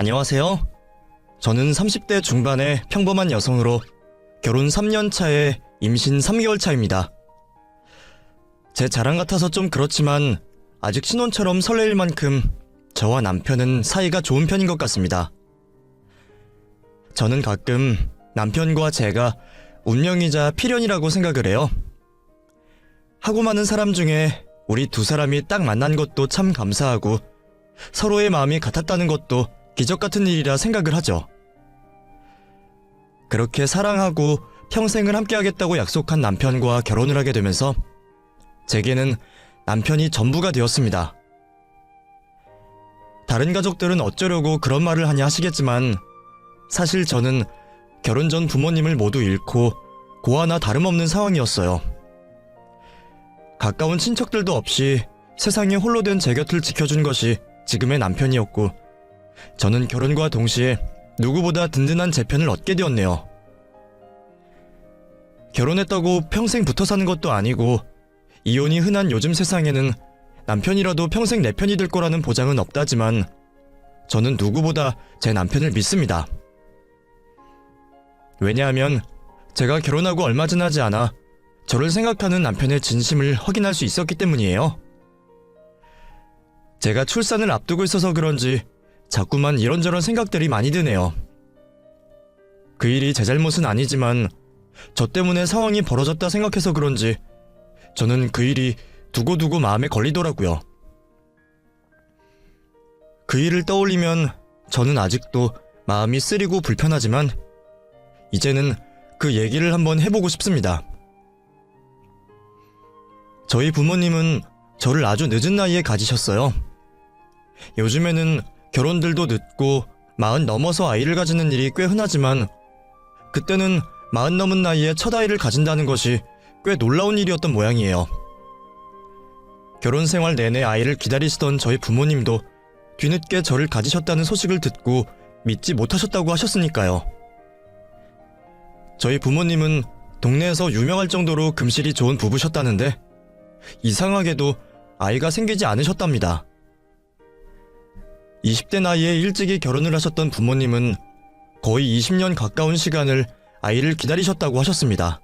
안녕하세요. 저는 30대 중반의 평범한 여성으로 결혼 3년 차에 임신 3개월 차입니다. 제 자랑 같아서 좀 그렇지만 아직 신혼처럼 설레일 만큼 저와 남편은 사이가 좋은 편인 것 같습니다. 저는 가끔 남편과 제가 운명이자 필연이라고 생각을 해요. 하고 많은 사람 중에 우리 두 사람이 딱 만난 것도 참 감사하고 서로의 마음이 같았다는 것도 기적 같은 일이라 생각을 하죠. 그렇게 사랑하고 평생을 함께하겠다고 약속한 남편과 결혼을 하게 되면서 제게는 남편이 전부가 되었습니다. 다른 가족들은 어쩌려고 그런 말을 하냐 하시겠지만 사실 저는 결혼 전 부모님을 모두 잃고 고아나 다름없는 상황이었어요. 가까운 친척들도 없이 세상에 홀로 된 제 곁을 지켜준 것이 지금의 남편이었고 저는 결혼과 동시에 누구보다 든든한 제 편을 얻게 되었네요. 결혼했다고 평생 붙어 사는 것도 아니고 이혼이 흔한 요즘 세상에는 남편이라도 평생 내 편이 될 거라는 보장은 없다지만 저는 누구보다 제 남편을 믿습니다. 왜냐하면 제가 결혼하고 얼마 지나지 않아 저를 생각하는 남편의 진심을 확인할 수 있었기 때문이에요. 제가 출산을 앞두고 있어서 그런지 자꾸만 이런저런 생각들이 많이 드네요. 그 일이 제 잘못은 아니지만 저 때문에 상황이 벌어졌다 생각해서 그런지 저는 그 일이 두고두고 마음에 걸리더라고요. 그 일을 떠올리면 저는 아직도 마음이 쓰리고 불편하지만 이제는 그 얘기를 한번 해보고 싶습니다. 저희 부모님은 저를 아주 늦은 나이에 가지셨어요. 요즘에는 결혼들도 늦고 40 넘어서 아이를 가지는 일이 꽤 흔하지만 그때는 40 넘은 나이에 첫 아이를 가진다는 것이 꽤 놀라운 일이었던 모양이에요. 결혼 생활 내내 아이를 기다리시던 저희 부모님도 뒤늦게 저를 가지셨다는 소식을 듣고 믿지 못하셨다고 하셨으니까요. 저희 부모님은 동네에서 유명할 정도로 금실이 좋은 부부셨다는데 이상하게도 아이가 생기지 않으셨답니다. 20대 나이에 일찍이 결혼을 하셨던 부모님은 거의 20년 가까운 시간을 아이를 기다리셨다고 하셨습니다.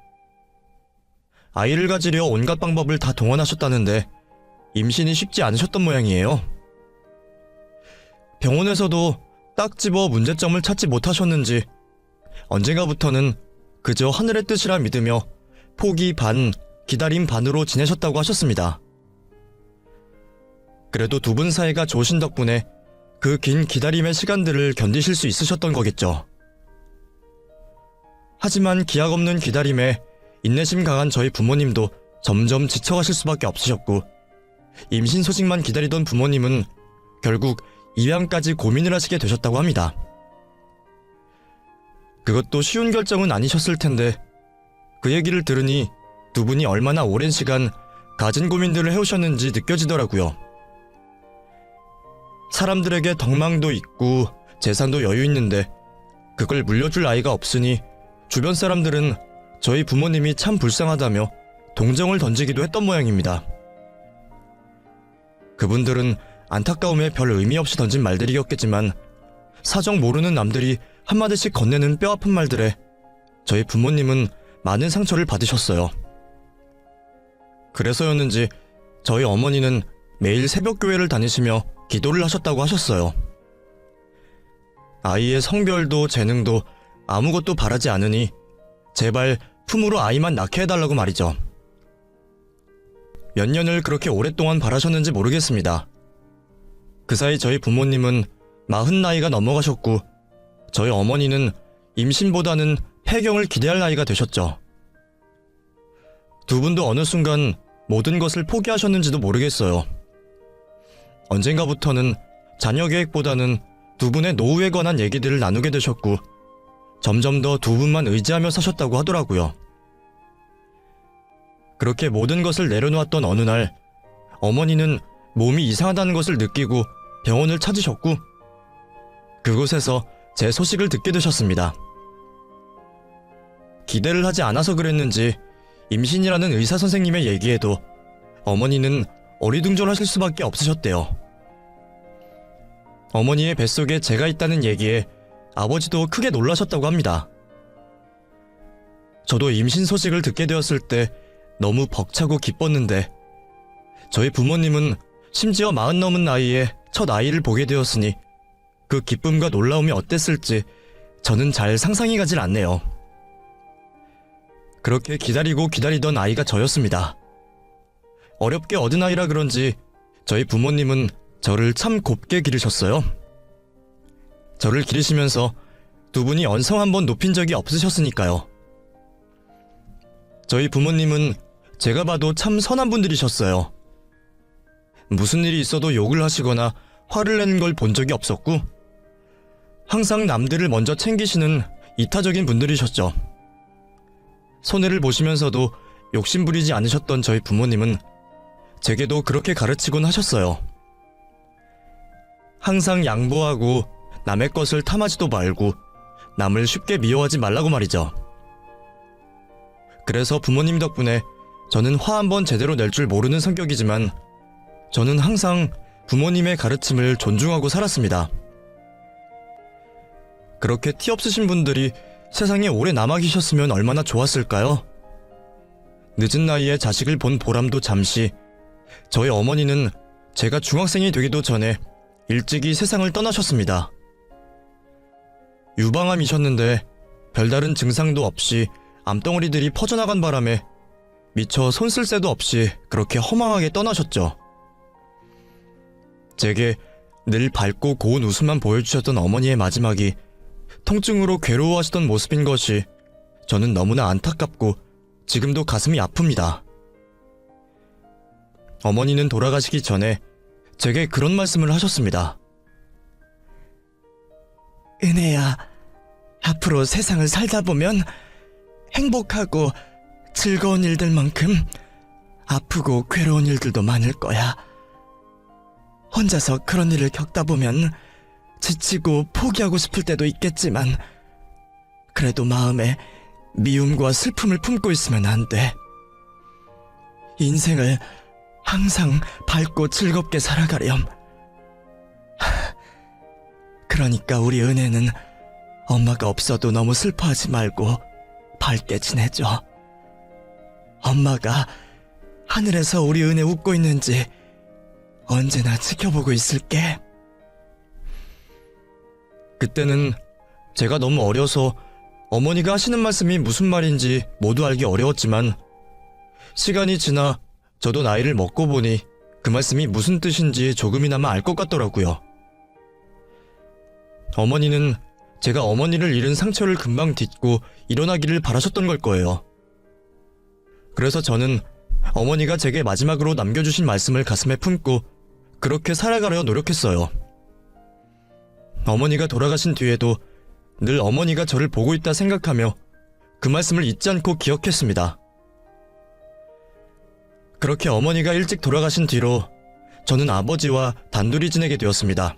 아이를 가지려 온갖 방법을 다 동원하셨다는데 임신이 쉽지 않으셨던 모양이에요. 병원에서도 딱 집어 문제점을 찾지 못하셨는지 언젠가부터는 그저 하늘의 뜻이라 믿으며 포기 반, 기다림 반으로 지내셨다고 하셨습니다. 그래도 두 분 사이가 좋으신 덕분에 그 긴 기다림의 시간들을 견디실 수 있으셨던 거겠죠. 하지만 기약 없는 기다림에 인내심 강한 저희 부모님도 점점 지쳐가실 수밖에 없으셨고 임신 소식만 기다리던 부모님은 결국 입양까지 고민을 하시게 되셨다고 합니다. 그것도 쉬운 결정은 아니셨을 텐데 그 얘기를 들으니 두 분이 얼마나 오랜 시간 갖은 고민들을 해오셨는지 느껴지더라고요. 사람들에게 덕망도 있고 재산도 여유 있는데 그걸 물려줄 아이가 없으니 주변 사람들은 저희 부모님이 참 불쌍하다며 동정을 던지기도 했던 모양입니다. 그분들은 안타까움에 별 의미 없이 던진 말들이었겠지만 사정 모르는 남들이 한마디씩 건네는 뼈아픈 말들에 저희 부모님은 많은 상처를 받으셨어요. 그래서였는지 저희 어머니는 매일 새벽교회를 다니시며 기도를 하셨다고 하셨어요. 아이의 성별도 재능도 아무것도 바라지 않으니 제발 품으로 아이만 낳게 해달라고 말이죠. 몇 년을 그렇게 오랫동안 바라셨는지 모르겠습니다. 그 사이 저희 부모님은 40 나이가 넘어가셨고 저희 어머니는 임신보다는 폐경을 기대할 나이가 되셨죠. 두 분도 어느 순간 모든 것을 포기하셨는지도 모르겠어요. 언젠가부터는 자녀 계획보다는 두 분의 노후에 관한 얘기들을 나누게 되셨고 점점 더 두 분만 의지하며 사셨다고 하더라고요. 그렇게 모든 것을 내려놓았던 어느 날 어머니는 몸이 이상하다는 것을 느끼고 병원을 찾으셨고 그곳에서 제 소식을 듣게 되셨습니다. 기대를 하지 않아서 그랬는지 임신이라는 의사 선생님의 얘기에도 어머니는 어리둥절하실 수밖에 없으셨대요. 어머니의 뱃속에 제가 있다는 얘기에 아버지도 크게 놀라셨다고 합니다. 저도 임신 소식을 듣게 되었을 때 너무 벅차고 기뻤는데 저희 부모님은 심지어 40 넘은 나이에 첫 아이를 보게 되었으니 그 기쁨과 놀라움이 어땠을지 저는 잘 상상이 가질 않네요. 그렇게 기다리고 기다리던 아이가 저였습니다. 어렵게 얻은 아이라 그런지 저희 부모님은 저를 참 곱게 기르셨어요. 저를 기르시면서 두 분이 언성 한번 높인 적이 없으셨으니까요. 저희 부모님은 제가 봐도 참 선한 분들이셨어요. 무슨 일이 있어도 욕을 하시거나 화를 내는 걸 본 적이 없었고 항상 남들을 먼저 챙기시는 이타적인 분들이셨죠. 손해를 보시면서도 욕심 부리지 않으셨던 저희 부모님은 제게도 그렇게 가르치곤 하셨어요. 항상 양보하고 남의 것을 탐하지도 말고 남을 쉽게 미워하지 말라고 말이죠. 그래서 부모님 덕분에 저는 화 한번 제대로 낼 줄 모르는 성격이지만 저는 항상 부모님의 가르침을 존중하고 살았습니다. 그렇게 티 없으신 분들이 세상에 오래 남아 계셨으면 얼마나 좋았을까요? 늦은 나이에 자식을 본 보람도 잠시, 저희 어머니는 제가 중학생이 되기도 전에 일찍이 세상을 떠나셨습니다. 유방암이셨는데 별다른 증상도 없이 암덩어리들이 퍼져나간 바람에 미처 손 쓸 새도 없이 그렇게 허망하게 떠나셨죠. 제게 늘 밝고 고운 웃음만 보여주셨던 어머니의 마지막이 통증으로 괴로워하시던 모습인 것이 저는 너무나 안타깝고 지금도 가슴이 아픕니다. 어머니는 돌아가시기 전에 제게 그런 말씀을 하셨습니다. 은혜야, 앞으로 세상을 살다 보면 행복하고 즐거운 일들만큼 아프고 괴로운 일들도 많을 거야. 혼자서 그런 일을 겪다 보면 지치고 포기하고 싶을 때도 있겠지만 그래도 마음에 미움과 슬픔을 품고 있으면 안 돼. 인생을 항상 밝고 즐겁게 살아가렴. 그러니까 우리 은혜는 엄마가 없어도 너무 슬퍼하지 말고 밝게 지내줘. 엄마가 하늘에서 우리 은혜 웃고 있는지 언제나 지켜보고 있을게. 그때는 제가 너무 어려서 어머니가 하시는 말씀이 무슨 말인지 모두 알기 어려웠지만 시간이 지나 저도 나이를 먹고 보니 그 말씀이 무슨 뜻인지 조금이나마 알 것 같더라고요. 어머니는 제가 어머니를 잃은 상처를 금방 딛고 일어나기를 바라셨던 걸 거예요. 그래서 저는 어머니가 제게 마지막으로 남겨주신 말씀을 가슴에 품고 그렇게 살아가려 노력했어요. 어머니가 돌아가신 뒤에도 늘 어머니가 저를 보고 있다 생각하며 그 말씀을 잊지 않고 기억했습니다. 그렇게 어머니가 일찍 돌아가신 뒤로 저는 아버지와 단둘이 지내게 되었습니다.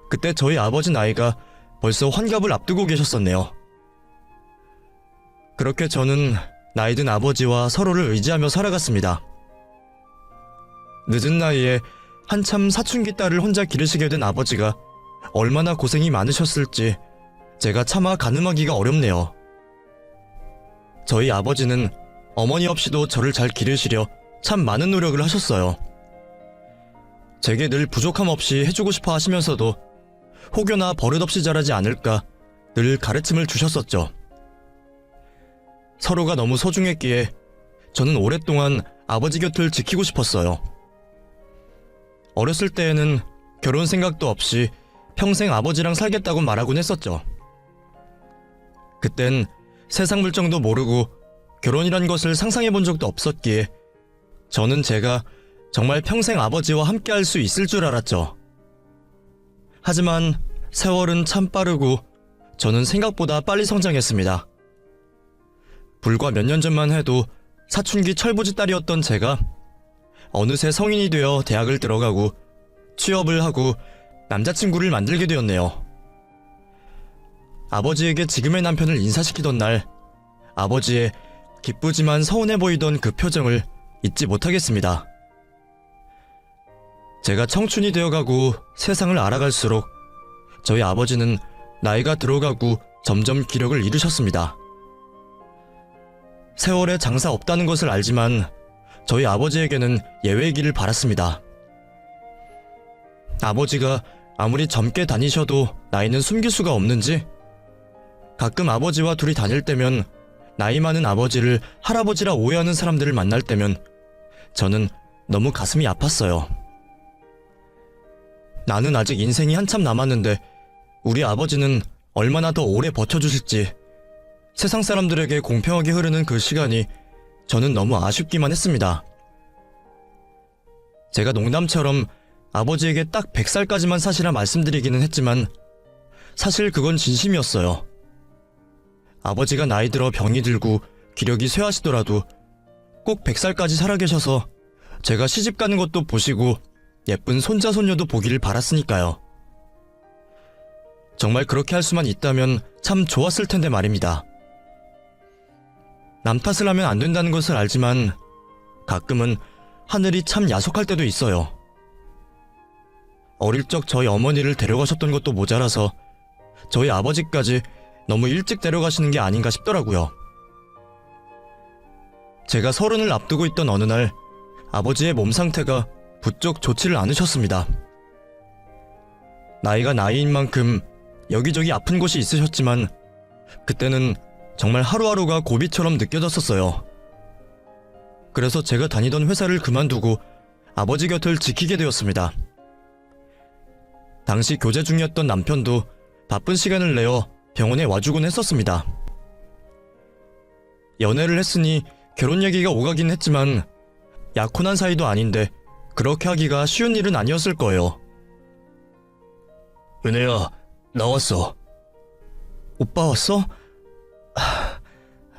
그때 저희 아버지 나이가 벌써 환갑을 앞두고 계셨었네요. 그렇게 저는 나이든 아버지와 서로를 의지하며 살아갔습니다. 늦은 나이에 한참 사춘기 딸을 혼자 기르시게 된 아버지가 얼마나 고생이 많으셨을지 제가 차마 가늠하기가 어렵네요. 저희 아버지는 어머니 없이도 저를 잘 기르시려 참 많은 노력을 하셨어요. 제게 늘 부족함 없이 해주고 싶어 하시면서도 혹여나 버릇없이 자라지 않을까 늘 가르침을 주셨었죠. 서로가 너무 소중했기에 저는 오랫동안 아버지 곁을 지키고 싶었어요. 어렸을 때에는 결혼 생각도 없이 평생 아버지랑 살겠다고 말하곤 했었죠. 그땐 세상 물정도 모르고 결혼이란 것을 상상해 본 적도 없었기에 저는 제가 정말 평생 아버지와 함께 할 수 있을 줄 알았죠. 하지만 세월은 참 빠르고 저는 생각보다 빨리 성장했습니다. 불과 몇 년 전만 해도 사춘기 철부지 딸이었던 제가 어느새 성인이 되어 대학을 들어가고 취업을 하고 남자친구를 만들게 되었네요. 아버지에게 지금의 남편을 인사시키던 날 아버지의 기쁘지만 서운해 보이던 그 표정을 잊지 못하겠습니다. 제가 청춘이 되어가고 세상을 알아갈수록 저희 아버지는 나이가 들어가고 점점 기력을 잃으셨습니다. 세월에 장사 없다는 것을 알지만 저희 아버지에게는 예외이기를 바랐습니다. 아버지가 아무리 젊게 다니셔도 나이는 숨길 수가 없는지 가끔 아버지와 둘이 다닐 때면 나이 많은 아버지를 할아버지라 오해하는 사람들을 만날 때면 저는 너무 가슴이 아팠어요. 나는 아직 인생이 한참 남았는데 우리 아버지는 얼마나 더 오래 버텨주실지 세상 사람들에게 공평하게 흐르는 그 시간이 저는 너무 아쉽기만 했습니다. 제가 농담처럼 아버지에게 딱 100살까지만 사시라 말씀드리기는 했지만 사실 그건 진심이었어요. 아버지가 나이 들어 병이 들고 기력이 쇠하시더라도 꼭 100살까지 살아계셔서 제가 시집 가는 것도 보시고 예쁜 손자 손녀도 보기를 바랐으니까요. 정말 그렇게 할 수만 있다면 참 좋았을 텐데 말입니다. 남 탓을 하면 안 된다는 것을 알지만 가끔은 하늘이 참 야속할 때도 있어요. 어릴 적 저희 어머니를 데려가셨던 것도 모자라서 저희 아버지까지 너무 일찍 데려가시는 게 아닌가 싶더라고요. 제가 30을 앞두고 있던 어느 날 아버지의 몸 상태가 부쩍 좋지를 않으셨습니다. 나이가 나이인 만큼 여기저기 아픈 곳이 있으셨지만 그때는 정말 하루하루가 고비처럼 느껴졌었어요. 그래서 제가 다니던 회사를 그만두고 아버지 곁을 지키게 되었습니다. 당시 교제 중이었던 남편도 바쁜 시간을 내어 병원에 와주곤 했었습니다. 연애를 했으니 결혼 얘기가 오가긴 했지만 약혼한 사이도 아닌데 그렇게 하기가 쉬운 일은 아니었을 거예요. 은혜야, 나왔어. 오빠 왔어?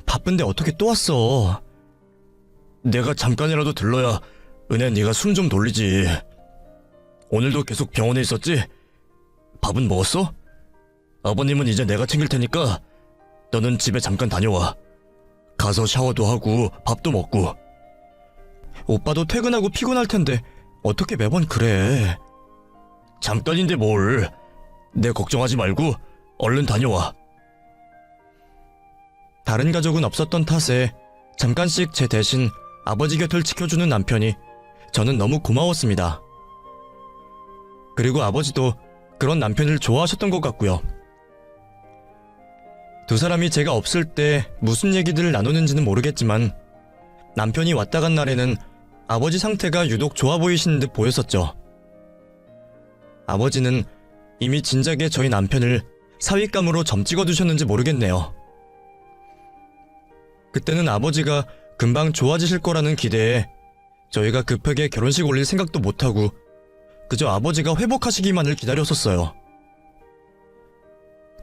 바쁜데 어떻게 또 왔어? 내가 잠깐이라도 들러야 은혜 네가 숨 좀 돌리지. 오늘도 계속 병원에 있었지? 밥은 먹었어? 아버님은 이제 내가 챙길 테니까 너는 집에 잠깐 다녀와. 가서 샤워도 하고 밥도 먹고. 오빠도 퇴근하고 피곤할 텐데 어떻게 매번 그래? 잠깐인데 뭘. 내 걱정하지 말고 얼른 다녀와. 다른 가족은 없었던 탓에 잠깐씩 제 대신 아버지 곁을 지켜주는 남편이 저는 너무 고마웠습니다. 그리고 아버지도 그런 남편을 좋아하셨던 것 같고요. 두 사람이 제가 없을 때 무슨 얘기들을 나누는지는 모르겠지만 남편이 왔다 간 날에는 아버지 상태가 유독 좋아 보이시는 듯 보였었죠. 아버지는 이미 진작에 저희 남편을 사윗감으로 점 찍어두셨는지 모르겠네요. 그때는 아버지가 금방 좋아지실 거라는 기대에 저희가 급하게 결혼식 올릴 생각도 못하고 그저 아버지가 회복하시기만을 기다렸었어요.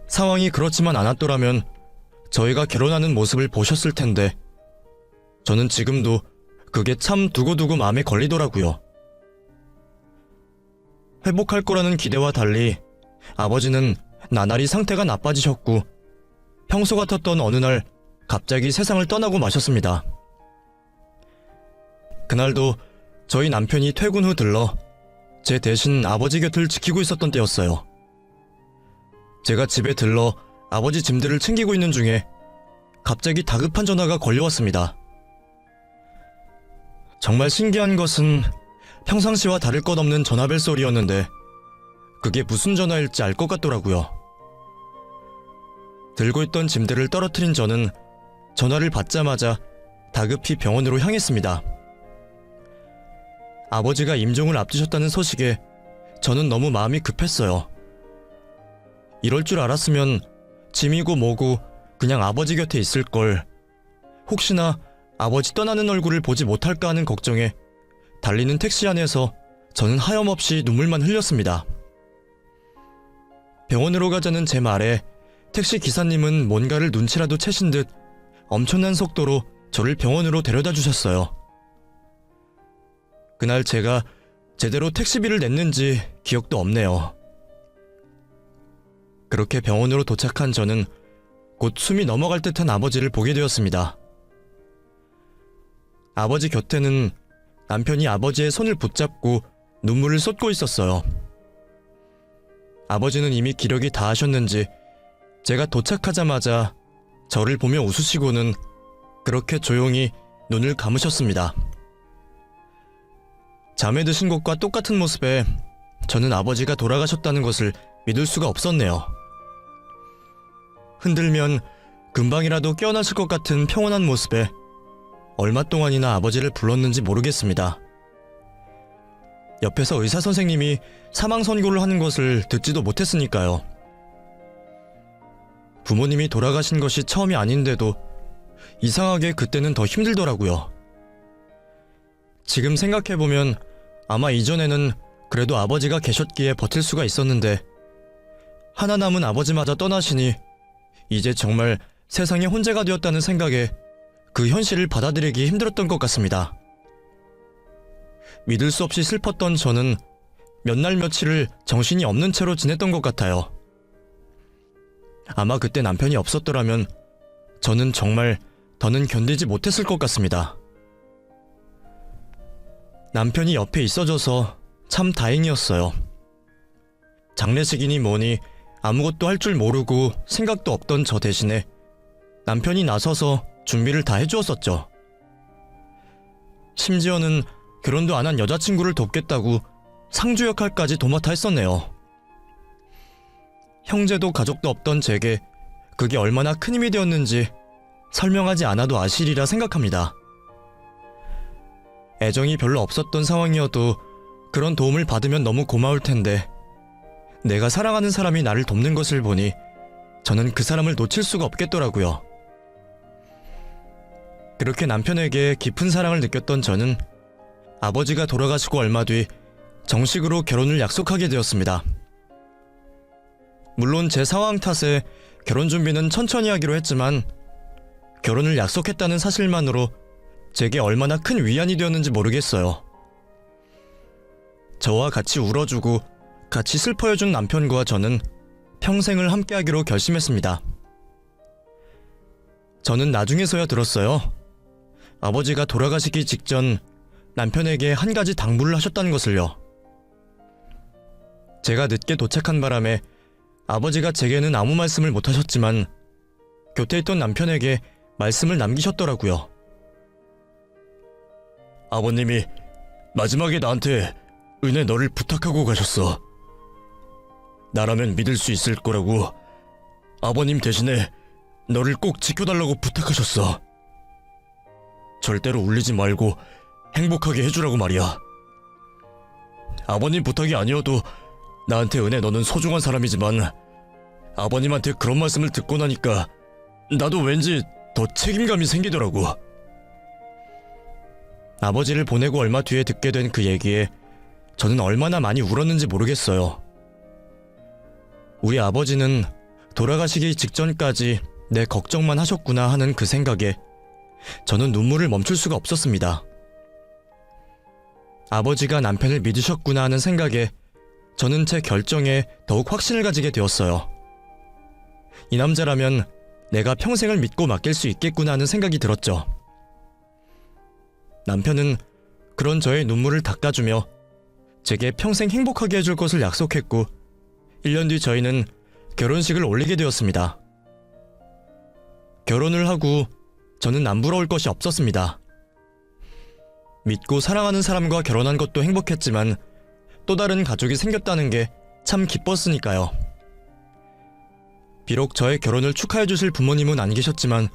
상황이 그렇지만 않았더라면 저희가 결혼하는 모습을 보셨을 텐데 저는 지금도 그게 참 두고두고 마음에 걸리더라고요. 회복할 거라는 기대와 달리 아버지는 나날이 상태가 나빠지셨고 평소 같았던 어느 날 갑자기 세상을 떠나고 마셨습니다. 그날도 저희 남편이 퇴근 후 들러 제 대신 아버지 곁을 지키고 있었던 때였어요. 제가 집에 들러 아버지 짐들을 챙기고 있는 중에 갑자기 다급한 전화가 걸려왔습니다. 정말 신기한 것은 평상시와 다를 것 없는 전화벨 소리였는데 그게 무슨 전화일지 알 것 같더라고요. 들고 있던 짐들을 떨어뜨린 저는 전화를 받자마자 다급히 병원으로 향했습니다. 아버지가 임종을 앞두셨다는 소식에 저는 너무 마음이 급했어요. 이럴 줄 알았으면 짐이고 뭐고 그냥 아버지 곁에 있을 걸. 혹시나 아버지 떠나는 얼굴을 보지 못할까 하는 걱정에 달리는 택시 안에서 저는 하염없이 눈물만 흘렸습니다. 병원으로 가자는 제 말에 택시 기사님은 뭔가를 눈치라도 채신 듯 엄청난 속도로 저를 병원으로 데려다 주셨어요. 그날 제가 제대로 택시비를 냈는지 기억도 없네요. 그렇게 병원으로 도착한 저는 곧 숨이 넘어갈 듯한 아버지를 보게 되었습니다. 아버지 곁에는 남편이 아버지의 손을 붙잡고 눈물을 쏟고 있었어요. 아버지는 이미 기력이 다하셨는지 제가 도착하자마자 저를 보며 웃으시고는 그렇게 조용히 눈을 감으셨습니다. 잠에 드신 것과 똑같은 모습에 저는 아버지가 돌아가셨다는 것을 믿을 수가 없었네요. 흔들면 금방이라도 깨어나실 것 같은 평온한 모습에 얼마 동안이나 아버지를 불렀는지 모르겠습니다. 옆에서 의사 선생님이 사망 선고를 하는 것을 듣지도 못했으니까요. 부모님이 돌아가신 것이 처음이 아닌데도 이상하게 그때는 더 힘들더라고요. 지금 생각해보면 아마 이전에는 그래도 아버지가 계셨기에 버틸 수가 있었는데 하나 남은 아버지마저 떠나시니 이제 정말 세상에 혼재가 되었다는 생각에 그 현실을 받아들이기 힘들었던 것 같습니다. 믿을 수 없이 슬펐던 저는 몇 날 며칠을 정신이 없는 채로 지냈던 것 같아요. 아마 그때 남편이 없었더라면 저는 정말 더는 견디지 못했을 것 같습니다. 남편이 옆에 있어줘서 참 다행이었어요. 장례식이니 뭐니 아무것도 할 줄 모르고 생각도 없던 저 대신에 남편이 나서서 준비를 다 해주었었죠. 심지어는 결혼도 안 한 여자친구를 돕겠다고 상주 역할까지 도맡아 했었네요. 형제도 가족도 없던 제게 그게 얼마나 큰 힘이 되었는지 설명하지 않아도 아시리라 생각합니다. 애정이 별로 없었던 상황이어도 그런 도움을 받으면 너무 고마울 텐데 내가 사랑하는 사람이 나를 돕는 것을 보니 저는 그 사람을 놓칠 수가 없겠더라고요. 그렇게 남편에게 깊은 사랑을 느꼈던 저는 아버지가 돌아가시고 얼마 뒤 정식으로 결혼을 약속하게 되었습니다. 물론 제 상황 탓에 결혼 준비는 천천히 하기로 했지만 결혼을 약속했다는 사실만으로 제게 얼마나 큰 위안이 되었는지 모르겠어요. 저와 같이 울어주고 같이 슬퍼해준 남편과 저는 평생을 함께하기로 결심했습니다. 저는 나중에서야 들었어요. 아버지가 돌아가시기 직전 남편에게 한 가지 당부를 하셨다는 것을요. 제가 늦게 도착한 바람에 아버지가 제게는 아무 말씀을 못하셨지만 곁에 있던 남편에게 말씀을 남기셨더라고요. 아버님이 마지막에 나한테 은혜 너를 부탁하고 가셨어. 나라면 믿을 수 있을 거라고 아버님 대신에 너를 꼭 지켜달라고 부탁하셨어. 절대로 울리지 말고 행복하게 해주라고 말이야. 아버님 부탁이 아니어도 나한테 은혜 너는 소중한 사람이지만 아버님한테 그런 말씀을 듣고 나니까 나도 왠지 더 책임감이 생기더라고. 아버지를 보내고 얼마 뒤에 듣게 된 그 얘기에 저는 얼마나 많이 울었는지 모르겠어요. 우리 아버지는 돌아가시기 직전까지 내 걱정만 하셨구나 하는 그 생각에 저는 눈물을 멈출 수가 없었습니다. 아버지가 남편을 믿으셨구나 하는 생각에 저는 제 결정에 더욱 확신을 가지게 되었어요. 이 남자라면 내가 평생을 믿고 맡길 수 있겠구나 하는 생각이 들었죠. 남편은 그런 저의 눈물을 닦아주며 제게 평생 행복하게 해줄 것을 약속했고 1년 뒤 저희는 결혼식을 올리게 되었습니다. 결혼을 하고 저는 남부러울 것이 없었습니다. 믿고 사랑하는 사람과 결혼한 것도 행복했지만 또 다른 가족이 생겼다는 게 참 기뻤으니까요. 비록 저의 결혼을 축하해 주실 부모님은 안 계셨지만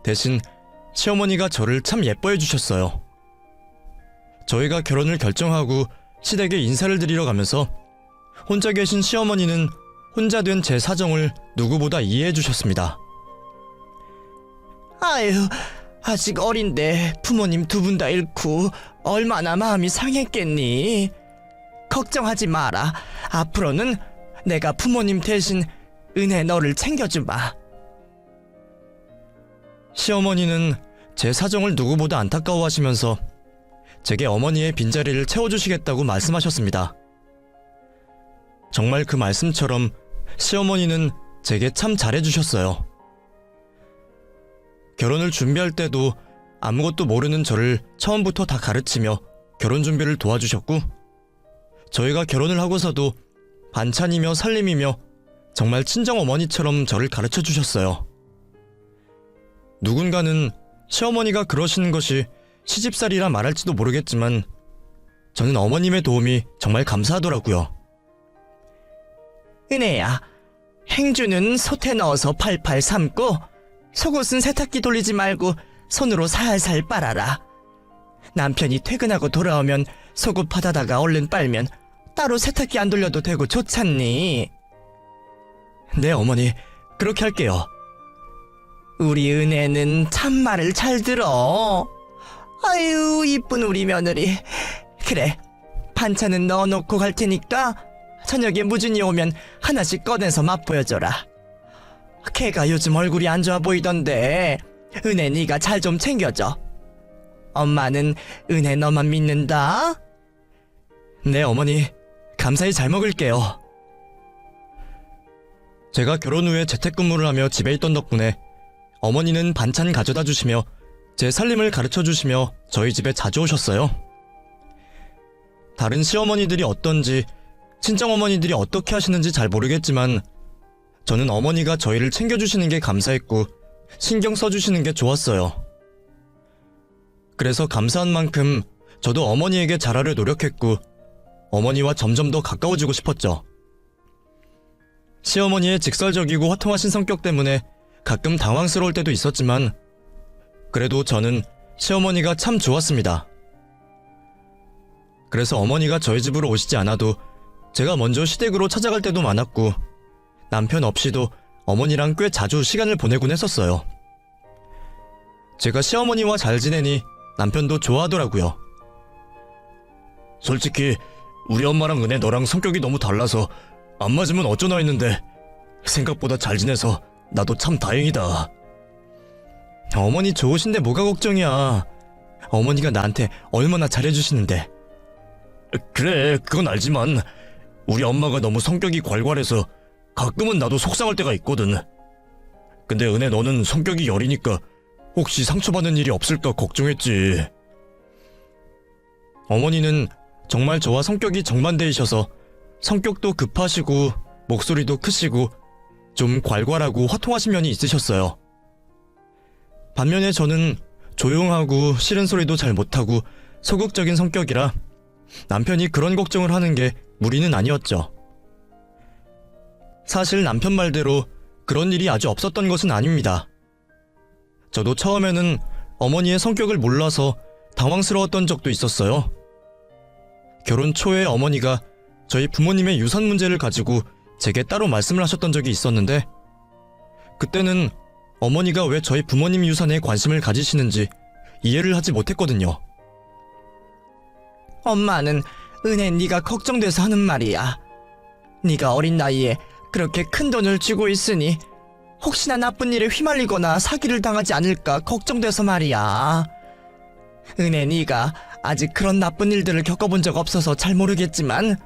대신 시어머니가 저를 참 예뻐해 주셨어요. 저희가 결혼을 결정하고 시댁에 인사를 드리러 가면서 혼자 계신 시어머니는 혼자 된 제 사정을 누구보다 이해해 주셨습니다. 아유, 아직 어린데 부모님 두 분 다 잃고 얼마나 마음이 상했겠니? 걱정하지 마라. 앞으로는 내가 부모님 대신 은혜 너를 챙겨주마. 시어머니는 제 사정을 누구보다 안타까워하시면서 제게 어머니의 빈자리를 채워주시겠다고 말씀하셨습니다. 정말 그 말씀처럼 시어머니는 제게 참 잘해주셨어요. 결혼을 준비할 때도 아무것도 모르는 저를 처음부터 다 가르치며 결혼 준비를 도와주셨고 저희가 결혼을 하고서도 반찬이며 살림이며 정말 친정어머니처럼 저를 가르쳐 주셨어요. 누군가는 시어머니가 그러시는 것이 시집살이라 말할지도 모르겠지만 저는 어머님의 도움이 정말 감사하더라고요. 은혜야, 행주는 솥에 넣어서 팔팔 삶고 속옷은 세탁기 돌리지 말고 손으로 살살 빨아라. 남편이 퇴근하고 돌아오면 속옷 받아다가 얼른 빨면 따로 세탁기 안 돌려도 되고 좋잖니. 네, 어머니. 그렇게 할게요. 우리 은혜는 참 말을 잘 들어. 아유, 이쁜 우리 며느리. 그래, 반찬은 넣어놓고 갈 테니까 저녁에 무진이 오면 하나씩 꺼내서 맛보여줘라. 걔가 요즘 얼굴이 안 좋아 보이던데 은혜 네가 잘 좀 챙겨줘. 엄마는 은혜 너만 믿는다. 네, 어머니. 감사히 잘 먹을게요. 제가 결혼 후에 재택근무를 하며 집에 있던 덕분에 어머니는 반찬 가져다 주시며 제 살림을 가르쳐 주시며 저희 집에 자주 오셨어요. 다른 시어머니들이 어떤지, 친정어머니들이 어떻게 하시는지 잘 모르겠지만 저는 어머니가 저희를 챙겨주시는 게 감사했고 신경 써주시는 게 좋았어요. 그래서 감사한 만큼 저도 어머니에게 잘하려 노력했고 어머니와 점점 더 가까워지고 싶었죠. 시어머니의 직설적이고 화통하신 성격 때문에 가끔 당황스러울 때도 있었지만 그래도 저는 시어머니가 참 좋았습니다. 그래서 어머니가 저희 집으로 오시지 않아도 제가 먼저 시댁으로 찾아갈 때도 많았고 남편 없이도 어머니랑 꽤 자주 시간을 보내곤 했었어요. 제가 시어머니와 잘 지내니 남편도 좋아하더라고요. 솔직히 우리 엄마랑 은혜 너랑 성격이 너무 달라서 안 맞으면 어쩌나 했는데 생각보다 잘 지내서 나도 참 다행이다. 어머니 좋으신데 뭐가 걱정이야. 어머니가 나한테 얼마나 잘해주시는데. 그래, 그건 알지만 우리 엄마가 너무 성격이 괄괄해서 가끔은 나도 속상할 때가 있거든. 근데 은혜 너는 성격이 여리니까 혹시 상처받는 일이 없을까 걱정했지. 어머니는 정말 저와 성격이 정반대이셔서 성격도 급하시고 목소리도 크시고 좀 괄괄하고 화통하신 면이 있으셨어요. 반면에 저는 조용하고 싫은 소리도 잘 못하고 소극적인 성격이라 남편이 그런 걱정을 하는 게 무리는 아니었죠. 사실 남편 말대로 그런 일이 아주 없었던 것은 아닙니다. 저도 처음에는 어머니의 성격을 몰라서 당황스러웠던 적도 있었어요. 결혼 초에 어머니가 저희 부모님의 유산 문제를 가지고 제게 따로 말씀을 하셨던 적이 있었는데 그때는 어머니가 왜 저희 부모님 유산에 관심을 가지시는지 이해를 하지 못했거든요. 엄마는 은혜 네가 걱정돼서 하는 말이야. 네가 어린 나이에 그렇게 큰 돈을 쥐고 있으니 혹시나 나쁜 일에 휘말리거나 사기를 당하지 않을까 걱정돼서 말이야. 은혜 네가 아직 그런 나쁜 일들을 겪어본 적 없어서 잘 모르겠지만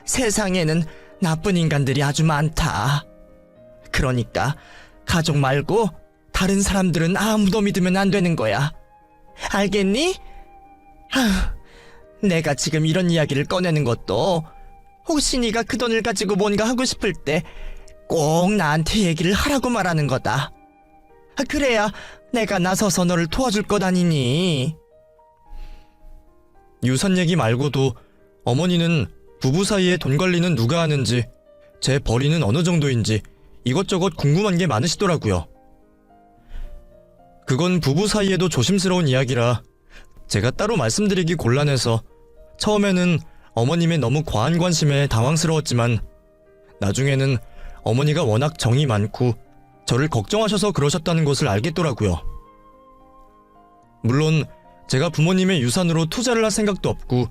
세상에는 나쁜 인간들이 아주 많다. 그러니까 가족 말고 다른 사람들은 아무도 믿으면 안 되는 거야. 알겠니? 내가 지금 이런 이야기를 꺼내는 것도 혹시 네가 그 돈을 가지고 뭔가 하고 싶을 때 꼭 나한테 얘기를 하라고 말하는 거다. 그래야 내가 나서서 너를 도와줄 것 아니니. 유산 얘기 말고도 어머니는 부부 사이에 돈 관리는 누가 하는지, 제 벌이는 어느 정도인지 이것저것 궁금한 게 많으시더라고요. 그건 부부 사이에도 조심스러운 이야기라 제가 따로 말씀드리기 곤란해서 처음에는 어머님의 너무 과한 관심에 당황스러웠지만 나중에는 어머니가 워낙 정이 많고 저를 걱정하셔서 그러셨다는 것을 알겠더라고요. 물론 제가 부모님의 유산으로 투자를 할 생각도 없고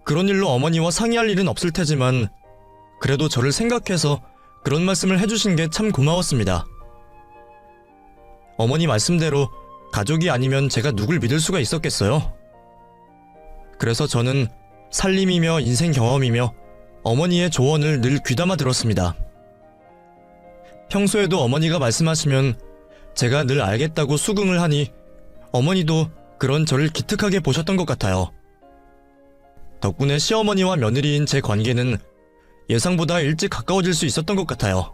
그런 일로 어머니와 상의할 일은 없을 테지만 그래도 저를 생각해서 그런 말씀을 해주신 게 참 고마웠습니다. 어머니 말씀대로 가족이 아니면 제가 누굴 믿을 수가 있었겠어요? 그래서 저는 살림이며 인생 경험이며 어머니의 조언을 늘 귀담아 들었습니다. 평소에도 어머니가 말씀하시면 제가 늘 알겠다고 수긍을 하니 어머니도 그런 저를 기특하게 보셨던 것 같아요. 덕분에 시어머니와 며느리인 제 관계는 예상보다 일찍 가까워질 수 있었던 것 같아요.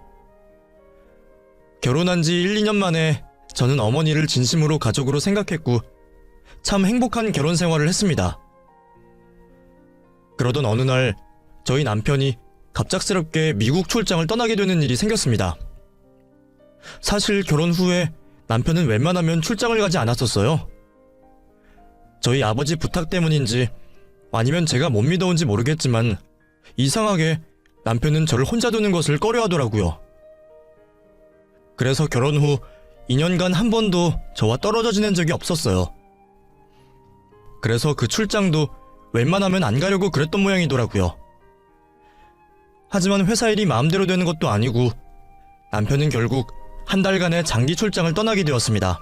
결혼한 지 1, 2년 만에 저는 어머니를 진심으로 가족으로 생각했고 참 행복한 결혼 생활을 했습니다. 그러던 어느 날 저희 남편이 갑작스럽게 미국 출장을 떠나게 되는 일이 생겼습니다. 사실 결혼 후에 남편은 웬만하면 출장을 가지 않았었어요. 저희 아버지 부탁 때문인지 아니면 제가 못 믿어온지 모르겠지만 이상하게 남편은 저를 혼자 두는 것을 꺼려하더라고요. 그래서 결혼 후 2년간 한 번도 저와 떨어져 지낸 적이 없었어요. 그래서 그 출장도 웬만하면 안 가려고 그랬던 모양이더라고요. 하지만 회사 일이 마음대로 되는 것도 아니고 남편은 결국 한 달간의 장기 출장을 떠나게 되었습니다.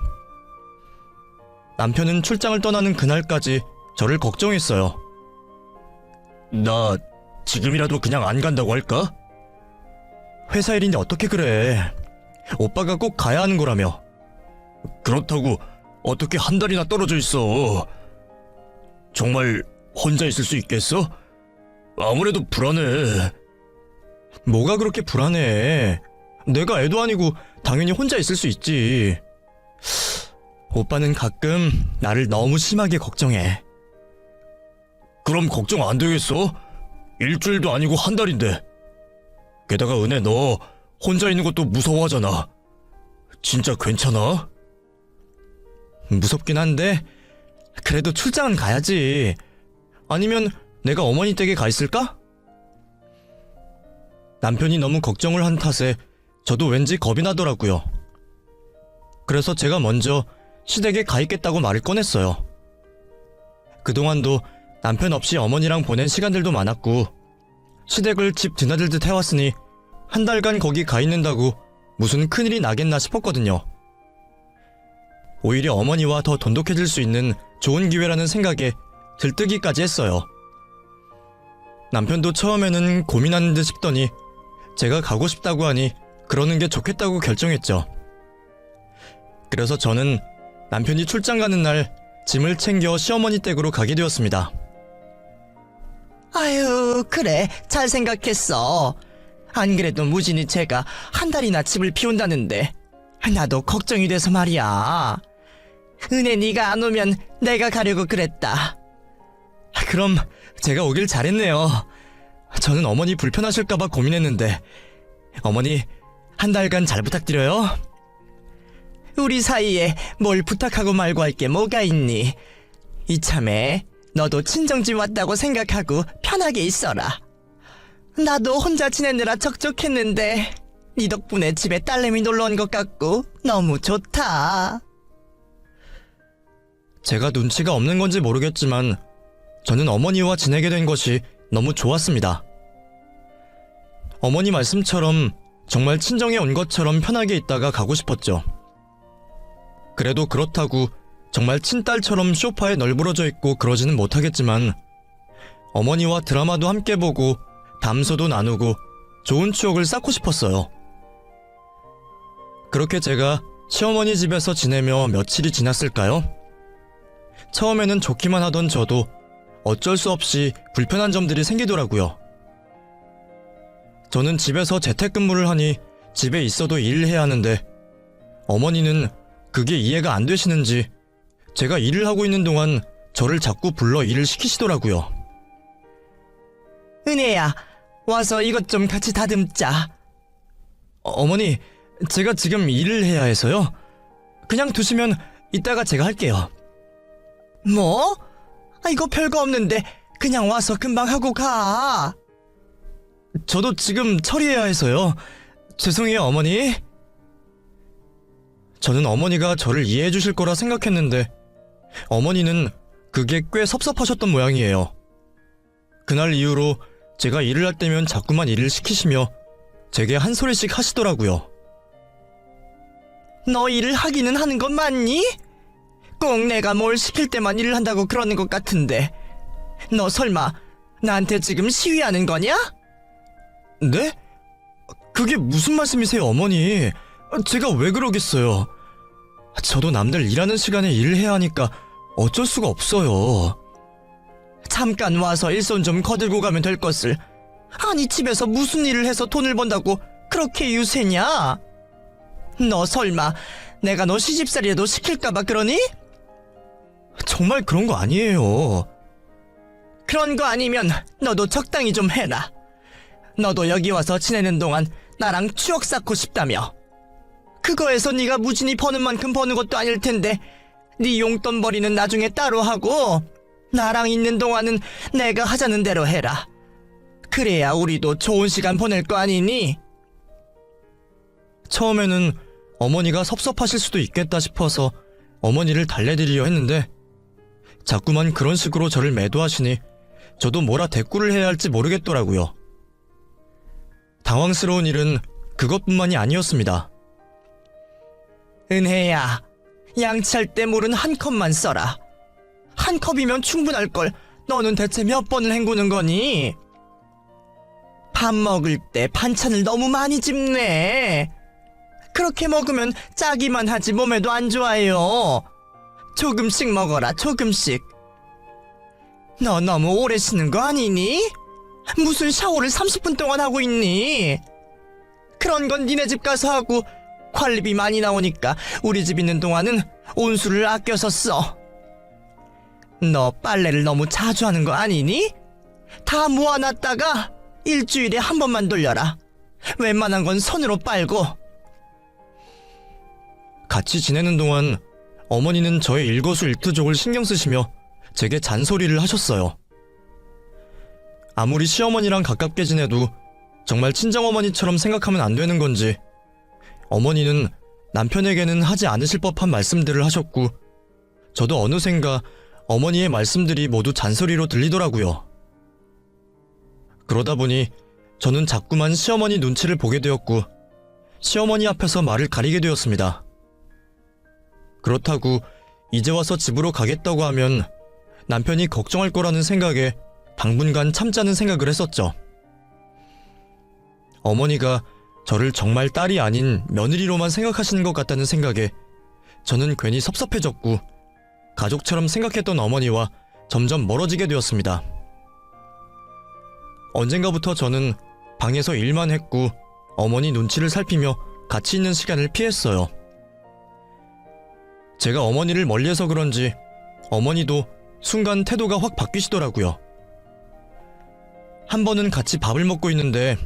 남편은 출장을 떠나는 그날까지 저를 걱정했어요. 나 지금이라도 그냥 안 간다고 할까? 회사 일인데 어떻게 그래? 오빠가 꼭 가야 하는 거라며. 그렇다고 어떻게 한 달이나 떨어져 있어? 정말 혼자 있을 수 있겠어? 아무래도 불안해. 뭐가 그렇게 불안해? 내가 애도 아니고 당연히 혼자 있을 수 있지. 오빠는 가끔 나를 너무 심하게 걱정해. 그럼 걱정 안 되겠어? 일주일도 아니고 한 달인데. 게다가 은혜 너 혼자 있는 것도 무서워하잖아. 진짜 괜찮아? 무섭긴 한데 그래도 출장은 가야지. 아니면 내가 어머니 댁에 가 있을까? 남편이 너무 걱정을 한 탓에 저도 왠지 겁이 나더라고요. 그래서 제가 먼저 시댁에 가 있겠다고 말을 꺼냈어요. 그동안도 남편 없이 어머니랑 보낸 시간들도 많았고 시댁을 집 드나들듯 해왔으니 한 달간 거기 가 있는다고 무슨 큰일이 나겠나 싶었거든요. 오히려 어머니와 더 돈독해질 수 있는 좋은 기회라는 생각에 들뜨기까지 했어요. 남편도 처음에는 고민하는 듯 싶더니 제가 가고 싶다고 하니 그러는 게 좋겠다고 결정했죠. 그래서 저는 남편이 출장 가는 날 짐을 챙겨 시어머니 댁으로 가게 되었습니다. 아유, 그래, 잘 생각했어. 안 그래도 무진이 제가 한 달이나 집을 비운다는데 나도 걱정이 돼서 말이야. 은혜 네가 안 오면 내가 가려고 그랬다. 그럼 제가 오길 잘했네요. 저는 어머니 불편하실까봐 고민했는데 어머니 한 달간 잘 부탁드려요. 우리 사이에 뭘 부탁하고 말고 할 게 뭐가 있니? 이참에 너도 친정집 왔다고 생각하고 편하게 있어라. 나도 혼자 지내느라 적적했는데 네 덕분에 집에 딸내미 놀러 온 것 같고 너무 좋다. 제가 눈치가 없는 건지 모르겠지만 저는 어머니와 지내게 된 것이 너무 좋았습니다. 어머니 말씀처럼 정말 친정에 온 것처럼 편하게 있다가 가고 싶었죠. 그래도 그렇다고 정말 친딸처럼 소파에 널브러져 있고 그러지는 못하겠지만 어머니와 드라마도 함께 보고 담소도 나누고 좋은 추억을 쌓고 싶었어요. 그렇게 제가 시어머니 집에서 지내며 며칠이 지났을까요? 처음에는 좋기만 하던 저도 어쩔 수 없이 불편한 점들이 생기더라고요. 저는 집에서 재택근무를 하니 집에 있어도 일을 해야 하는데 어머니는 그게 이해가 안 되시는지 제가 일을 하고 있는 동안 저를 자꾸 불러 일을 시키시더라고요. 은혜야, 와서 이것 좀 같이 다듬자. 어머니, 제가 지금 일을 해야 해서요. 그냥 두시면 이따가 제가 할게요. 뭐? 이거 별거 없는데 그냥 와서 금방 하고 가. 저도 지금 처리해야 해서요. 죄송해요, 어머니. 저는 어머니가 저를 이해해 주실 거라 생각했는데 어머니는 그게 꽤 섭섭하셨던 모양이에요. 그날 이후로 제가 일을 할 때면 자꾸만 일을 시키시며 제게 한 소리씩 하시더라고요. 너 일을 하기는 하는 건 맞니? 꼭 내가 뭘 시킬 때만 일을 한다고 그러는 것 같은데 너 설마 나한테 지금 시위하는 거냐? 네? 그게 무슨 말씀이세요, 어머니? 제가 왜 그러겠어요? 저도 남들 일하는 시간에 일을 해야 하니까 어쩔 수가 없어요. 잠깐 와서 일손 좀 거들고 가면 될 것을. 아니 집에서 무슨 일을 해서 돈을 번다고 그렇게 유세냐? 너 설마 내가 너 시집살이라도 시킬까봐 그러니? 정말 그런 거 아니에요. 그런 거 아니면 너도 적당히 좀 해라. 너도 여기 와서 지내는 동안 나랑 추억 쌓고 싶다며. 그거에서 네가 무진히 버는 만큼 버는 것도 아닐 텐데 네 용돈벌이는 나중에 따로 하고 나랑 있는 동안은 내가 하자는 대로 해라. 그래야 우리도 좋은 시간 보낼 거 아니니? 처음에는 어머니가 섭섭하실 수도 있겠다 싶어서 어머니를 달래드리려 했는데 자꾸만 그런 식으로 저를 매도하시니 저도 뭐라 대꾸를 해야 할지 모르겠더라고요. 당황스러운 일은 그것뿐만이 아니었습니다. 은혜야, 양치할 때 물은 한 컵만 써라. 한 컵이면 충분할걸. 너는 대체 몇 번을 헹구는 거니? 밥 먹을 때 반찬을 너무 많이 집네. 그렇게 먹으면 짜기만 하지 몸에도 안 좋아요. 조금씩 먹어라, 조금씩. 너 너무 오래 쉬는 거 아니니? 무슨 샤워를 30분 동안 하고 있니? 그런 건 니네 집 가서 하고 관리비 많이 나오니까 우리 집 있는 동안은 온수를 아껴서 써. 너 빨래를 너무 자주 하는 거 아니니? 다 모아놨다가 일주일에 한 번만 돌려라. 웬만한 건 손으로 빨고. 같이 지내는 동안 어머니는 저의 일거수일투족을 신경 쓰시며 제게 잔소리를 하셨어요. 아무리 시어머니랑 가깝게 지내도 정말 친정어머니처럼 생각하면 안 되는 건지 어머니는 남편에게는 하지 않으실 법한 말씀들을 하셨고 저도 어느샌가 어머니의 말씀들이 모두 잔소리로 들리더라고요. 그러다 보니 저는 자꾸만 시어머니 눈치를 보게 되었고 시어머니 앞에서 말을 가리게 되었습니다. 그렇다고 이제 와서 집으로 가겠다고 하면 남편이 걱정할 거라는 생각에 당분간 참자는 생각을 했었죠. 어머니가 저를 정말 딸이 아닌 며느리로만 생각하시는 것 같다는 생각에 저는 괜히 섭섭해졌고 가족처럼 생각했던 어머니와 점점 멀어지게 되었습니다. 언젠가부터 저는 방에서 일만 했고 어머니 눈치를 살피며 같이 있는 시간을 피했어요. 제가 어머니를 멀리해서 그런지 어머니도 순간 태도가 확 바뀌시더라고요. 한 번은 같이 밥을 먹고 있는데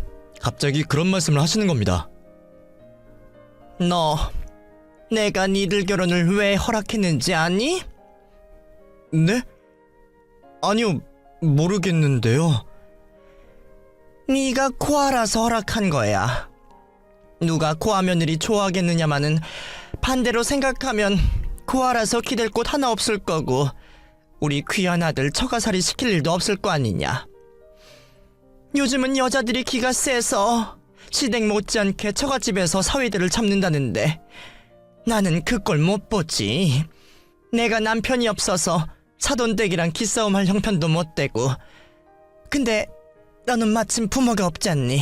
갑자기 그런 말씀을 하시는 겁니다. 너 내가 니들 결혼을 왜 허락했는지 아니? 네? 아니요, 모르겠는데요. 네가 고아라서 허락한 거야. 누가 고아 며느리 좋아하겠느냐마는 반대로 생각하면 고아라서 기댈 곳 하나 없을 거고 우리 귀한 아들 처가살이 시킬 일도 없을 거 아니냐. 요즘은 여자들이 기가 세서 시댁 못지않게 처갓집에서 사위들을 잡는다는데 나는 그 꼴 못 보지. 내가 남편이 없어서 사돈댁이랑 기싸움할 형편도 못 되고 근데 너는 마침 부모가 없지 않니?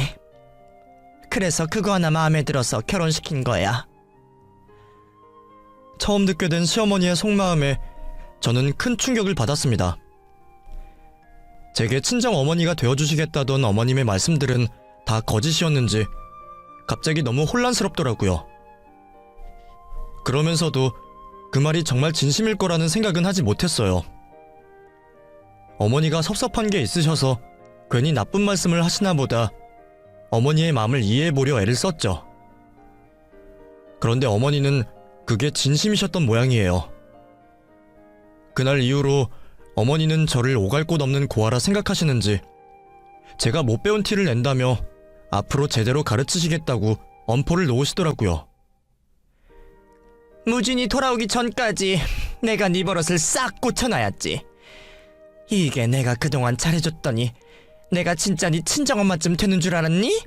그래서 그거 하나 마음에 들어서 결혼시킨 거야. 처음 듣게 된 시어머니의 속마음에 저는 큰 충격을 받았습니다. 제게 친정 어머니가 되어주시겠다던 어머님의 말씀들은 다 거짓이었는지 갑자기 너무 혼란스럽더라고요. 그러면서도 그 말이 정말 진심일 거라는 생각은 하지 못했어요. 어머니가 섭섭한 게 있으셔서 괜히 나쁜 말씀을 하시나 보다 어머니의 마음을 이해해보려 애를 썼죠. 그런데 어머니는 그게 진심이셨던 모양이에요. 그날 이후로 어머니는 저를 오갈 곳 없는 고아라 생각하시는지 제가 못 배운 티를 낸다며 앞으로 제대로 가르치시겠다고 엄포를 놓으시더라고요. 무진이 돌아오기 전까지 내가 네 버릇을 싹 고쳐놔야지. 이게 내가 그동안 잘해줬더니 내가 진짜 네 친정엄마쯤 되는 줄 알았니?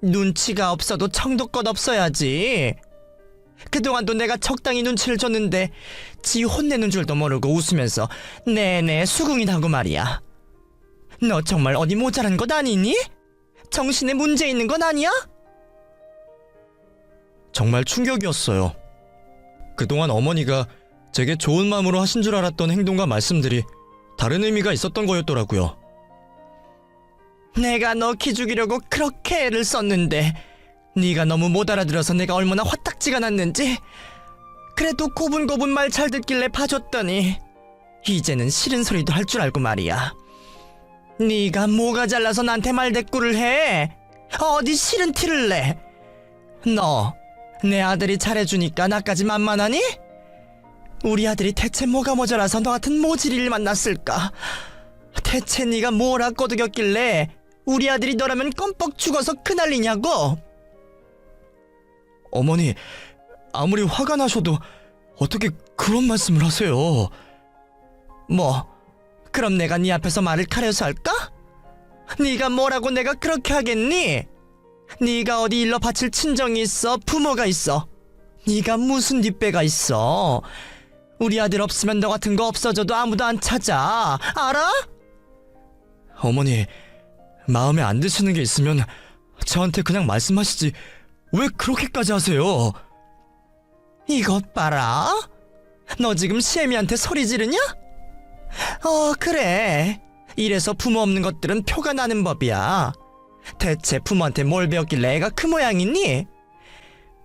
눈치가 없어도 청도껏 없어야지. 그동안도 내가 적당히 눈치를 줬는데 지 혼내는 줄도 모르고 웃으면서 내내 수긍이라고 말이야. 너 정말 어디 모자란 것 아니니? 정신에 문제 있는 건 아니야? 정말 충격이었어요. 그동안 어머니가 제게 좋은 마음으로 하신 줄 알았던 행동과 말씀들이 다른 의미가 있었던 거였더라고요. 내가 너 기죽이려고 그렇게 애를 썼는데 네가 너무 못 알아들어서 내가 얼마나 화딱지가 났는지. 그래도 고분고분 말 잘 듣길래 봐줬더니 이제는 싫은 소리도 할 줄 알고 말이야. 네가 뭐가 잘나서 나한테 말대꾸를 해? 어디 싫은 티를 내? 너 내 아들이 잘해주니까 나까지 만만하니? 우리 아들이 대체 뭐가 모자라서 너 같은 모질이를 만났을까? 대체 네가 뭐라 꼬드겼길래 우리 아들이 너라면 껌뻑 죽어서 그난리냐고? 어머니, 아무리 화가 나셔도 어떻게 그런 말씀을 하세요? 뭐 그럼 내가 네 앞에서 말을 가려서 할까? 네가 뭐라고 내가 그렇게 하겠니? 네가 어디 일러 바칠 친정이 있어? 부모가 있어? 네가 무슨 뒷배가 있어? 우리 아들 없으면 너 같은 거 없어져도 아무도 안 찾아. 알아? 어머니, 마음에 안 드시는 게 있으면 저한테 그냥 말씀하시지 왜 그렇게까지 하세요? 이것 봐라. 너 지금 시애미한테 소리 지르냐? 그래. 이래서 부모 없는 것들은 표가 나는 법이야. 대체 부모한테 뭘 배웠길래 애가 그 모양이니?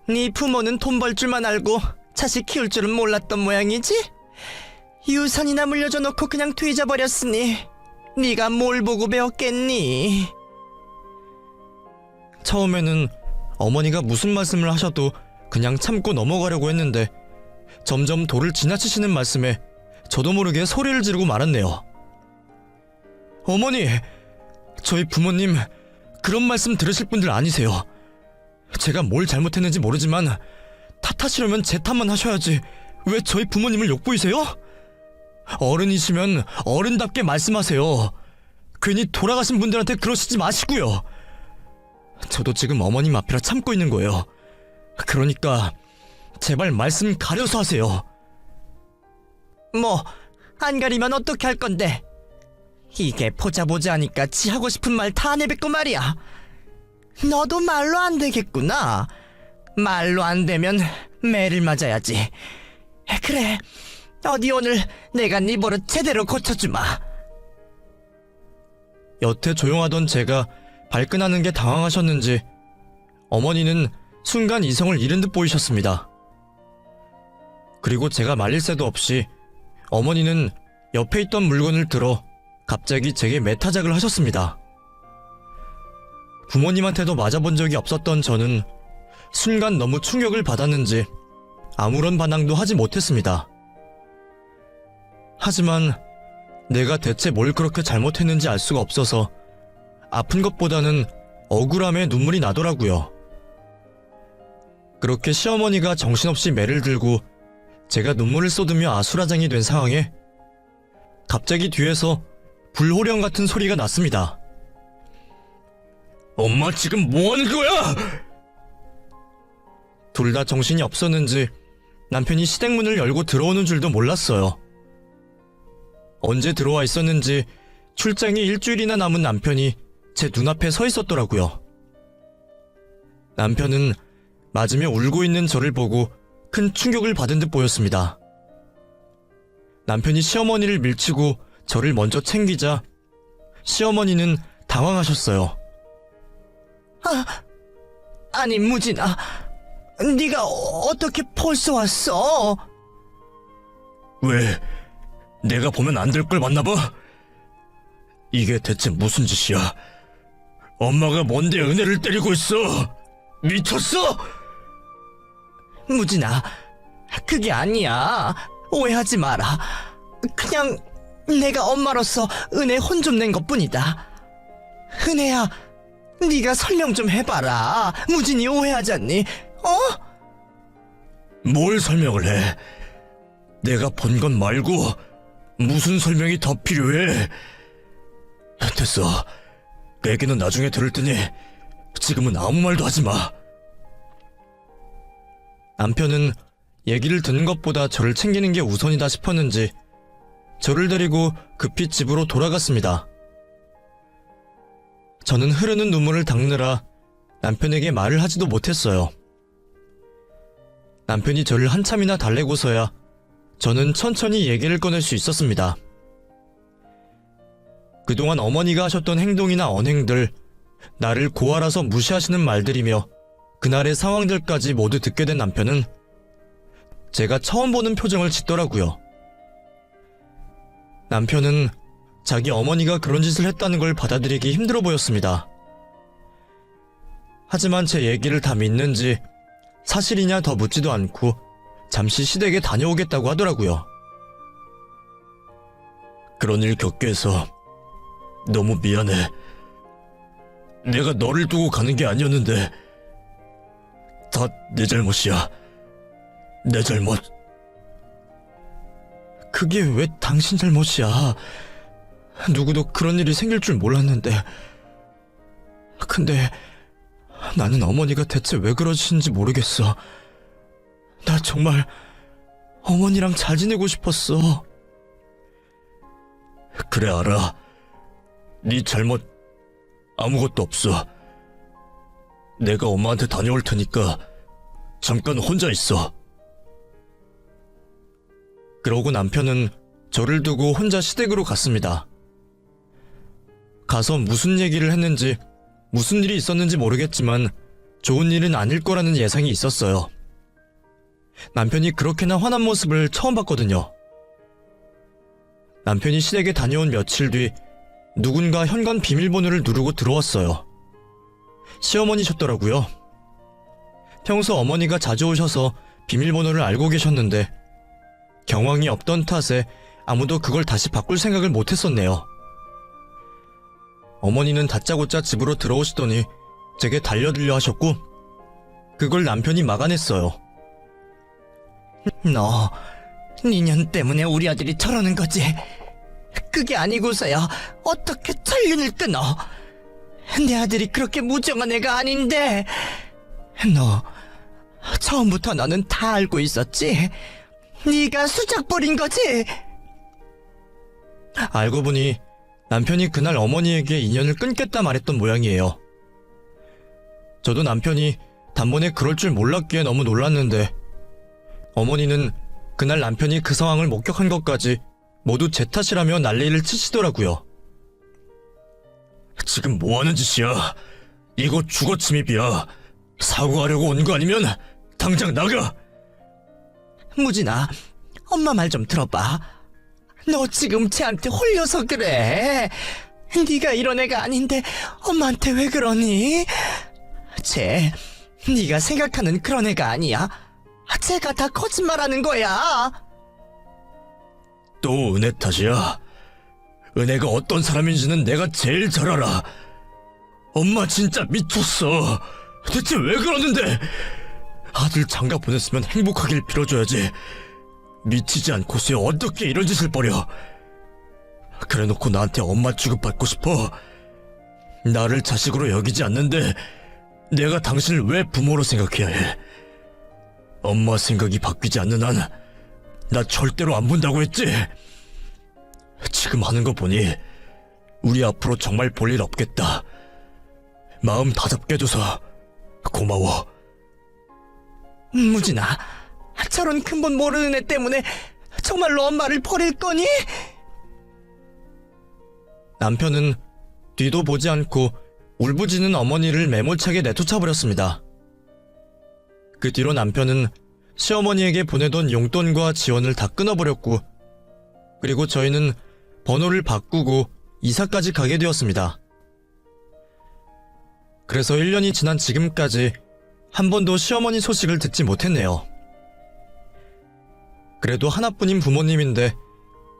네 부모는 돈 벌 줄만 알고 자식 키울 줄은 몰랐던 모양이지? 유산이나 물려줘 놓고 그냥 뒤져버렸으니 네가 뭘 보고 배웠겠니? 처음에는 어머니가 무슨 말씀을 하셔도 그냥 참고 넘어가려고 했는데 점점 도를 지나치시는 말씀에 저도 모르게 소리를 지르고 말았네요. 어머니, 저희 부모님 그런 말씀 들으실 분들 아니세요. 제가 뭘 잘못했는지 모르지만 탓하시려면 제 탓만 하셔야지 왜 저희 부모님을 욕보이세요? 어른이시면 어른답게 말씀하세요. 괜히 돌아가신 분들한테 그러시지 마시고요. 저도 지금 어머님 앞이라 참고 있는 거예요. 그러니까 제발 말씀 가려서 하세요. 뭐 안 가리면 어떻게 할 건데? 이게 보자 하니까 지 하고 싶은 말 다 내뱉고 말이야. 너도 말로 안 되겠구나. 말로 안 되면 매를 맞아야지. 그래, 어디 오늘 내가 네 버릇 제대로 고쳐주마. 여태 조용하던 제가 발끈하는 게 당황하셨는지 어머니는 순간 이성을 잃은 듯 보이셨습니다. 그리고 제가 말릴 새도 없이 어머니는 옆에 있던 물건을 들어 갑자기 제게 매타작을 하셨습니다. 부모님한테도 맞아본 적이 없었던 저는 순간 너무 충격을 받았는지 아무런 반항도 하지 못했습니다. 하지만 내가 대체 뭘 그렇게 잘못했는지 알 수가 없어서 아픈 것보다는 억울함에 눈물이 나더라고요. 그렇게 시어머니가 정신없이 매를 들고 제가 눈물을 쏟으며 아수라장이 된 상황에 갑자기 뒤에서 불호령 같은 소리가 났습니다. 엄마 지금 뭐하는 거야? 둘 다 정신이 없었는지 남편이 시댁문을 열고 들어오는 줄도 몰랐어요. 언제 들어와 있었는지 출장이 일주일이나 남은 남편이 제 눈앞에 서 있었더라고요. 남편은 맞으며 울고 있는 저를 보고 큰 충격을 받은 듯 보였습니다. 남편이 시어머니를 밀치고 저를 먼저 챙기자 시어머니는 당황하셨어요. 아니 무진아, 네가 어떻게 벌써 왔어? 왜? 내가 보면 안 될 걸 봤나봐? 이게 대체 무슨 짓이야? 엄마가 뭔데 은혜를 때리고 있어? 미쳤어? 무진아, 그게 아니야. 오해하지 마라. 그냥 내가 엄마로서 은혜 혼 좀 낸 것뿐이다. 은혜야, 네가 설명 좀 해봐라. 무진이 오해하잖니? 뭘 설명을 해? 내가 본 건 말고 무슨 설명이 더 필요해? 됐어. 그 얘기는 나중에 들을 테니 지금은 아무 말도 하지 마. 남편은 얘기를 듣는 것보다 저를 챙기는 게 우선이다 싶었는지 저를 데리고 급히 집으로 돌아갔습니다. 저는 흐르는 눈물을 닦느라 남편에게 말을 하지도 못했어요. 남편이 저를 한참이나 달래고서야 저는 천천히 얘기를 꺼낼 수 있었습니다. 그동안 어머니가 하셨던 행동이나 언행들, 나를 고아라서 무시하시는 말들이며 그날의 상황들까지 모두 듣게 된 남편은 제가 처음 보는 표정을 짓더라고요. 남편은 자기 어머니가 그런 짓을 했다는 걸 받아들이기 힘들어 보였습니다. 하지만 제 얘기를 다 믿는지 사실이냐 더 묻지도 않고 잠시 시댁에 다녀오겠다고 하더라고요. 그런 일 겪게 해서 너무 미안해. 내가 너를 두고 가는 게 아니었는데 다 내 잘못이야. 내 잘못. 그게 왜 당신 잘못이야? 누구도 그런 일이 생길 줄 몰랐는데. 근데 나는 어머니가 대체 왜 그러시는지 모르겠어. 나 정말 어머니랑 잘 지내고 싶었어. 그래, 알아. 네 잘못 아무것도 없어. 내가 엄마한테 다녀올 테니까 잠깐 혼자 있어. 그러고 남편은 저를 두고 혼자 시댁으로 갔습니다. 가서 무슨 얘기를 했는지, 무슨 일이 있었는지 모르겠지만 좋은 일은 아닐 거라는 예상이 있었어요. 남편이 그렇게나 화난 모습을 처음 봤거든요. 남편이 시댁에 다녀온 며칠 뒤 누군가 현관 비밀번호를 누르고 들어왔어요. 시어머니셨더라고요. 평소 어머니가 자주 오셔서 비밀번호를 알고 계셨는데 경황이 없던 탓에 아무도 그걸 다시 바꿀 생각을 못했었네요. 어머니는 다짜고짜 집으로 들어오시더니 제게 달려들려 하셨고 그걸 남편이 막아냈어요. 너, 니년 때문에 우리 아들이 저러는 거지. 그게 아니고서야 어떻게 천륜을 끊어. 내 아들이 그렇게 무정한 애가 아닌데. 너, 처음부터 너는 다 알고 있었지? 네가 수작 부린 거지? 알고 보니 남편이 그날 어머니에게 인연을 끊겠다 말했던 모양이에요. 저도 남편이 단번에 그럴 줄 몰랐기에 너무 놀랐는데 어머니는 그날 남편이 그 상황을 목격한 것까지 모두 제 탓이라며 난리를 치시더라고요. 지금 뭐하는 짓이야? 이거 주거 침입이야. 사고하려고 온 거 아니면 당장 나가! 무진아, 엄마 말 좀 들어봐. 너 지금 쟤한테 홀려서 그래. 네가 이런 애가 아닌데 엄마한테 왜 그러니? 쟤 네가 생각하는 그런 애가 아니야. 쟤가 다 거짓말하는 거야. 또 은혜 탓이야. 은혜가 어떤 사람인지는 내가 제일 잘 알아. 엄마 진짜 미쳤어. 대체 왜 그러는데? 아들 장가 보냈으면 행복하길 빌어줘야지. 미치지 않고서 어떻게 이런 짓을 벌여? 그래놓고 나한테 엄마 취급받고 싶어? 나를 자식으로 여기지 않는데 내가 당신을 왜 부모로 생각해야 해? 엄마 생각이 바뀌지 않는 한 나 절대로 안 본다고 했지? 지금 하는 거 보니 우리 앞으로 정말 볼 일 없겠다. 마음 다잡게 해줘서 고마워. 무진아, 저런 근본 모르는 애 때문에 정말로 엄마를 버릴 거니? 남편은 뒤도 보지 않고 울부짖는 어머니를 매몰차게 내쫓아버렸습니다. 그 뒤로 남편은 시어머니에게 보내던 용돈과 지원을 다 끊어버렸고 그리고 저희는 번호를 바꾸고 이사까지 가게 되었습니다. 그래서 1년이 지난 지금까지 한 번도 시어머니 소식을 듣지 못했네요. 그래도 하나뿐인 부모님인데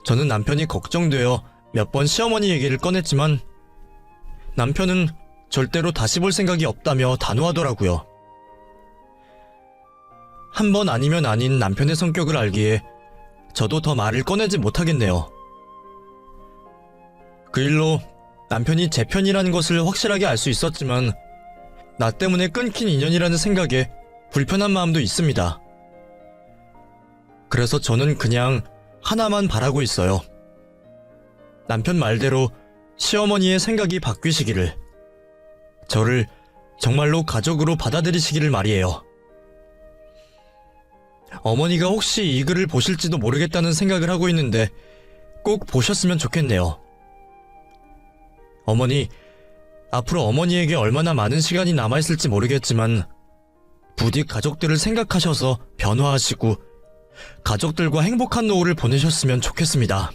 저는 남편이 걱정되어 몇 번 시어머니 얘기를 꺼냈지만 남편은 절대로 다시 볼 생각이 없다며 단호하더라고요. 한 번 아니면 아닌 남편의 성격을 알기에 저도 더 말을 꺼내지 못하겠네요. 그 일로 남편이 제 편이라는 것을 확실하게 알 수 있었지만 나 때문에 끊긴 인연이라는 생각에 불편한 마음도 있습니다. 그래서 저는 그냥 하나만 바라고 있어요. 남편 말대로 시어머니의 생각이 바뀌시기를, 저를 정말로 가족으로 받아들이시기를 말이에요. 어머니가 혹시 이 글을 보실지도 모르겠다는 생각을 하고 있는데 꼭 보셨으면 좋겠네요. 어머니, 앞으로 어머니에게 얼마나 많은 시간이 남아있을지 모르겠지만 부디 가족들을 생각하셔서 변화하시고 가족들과 행복한 노후를 보내셨으면 좋겠습니다.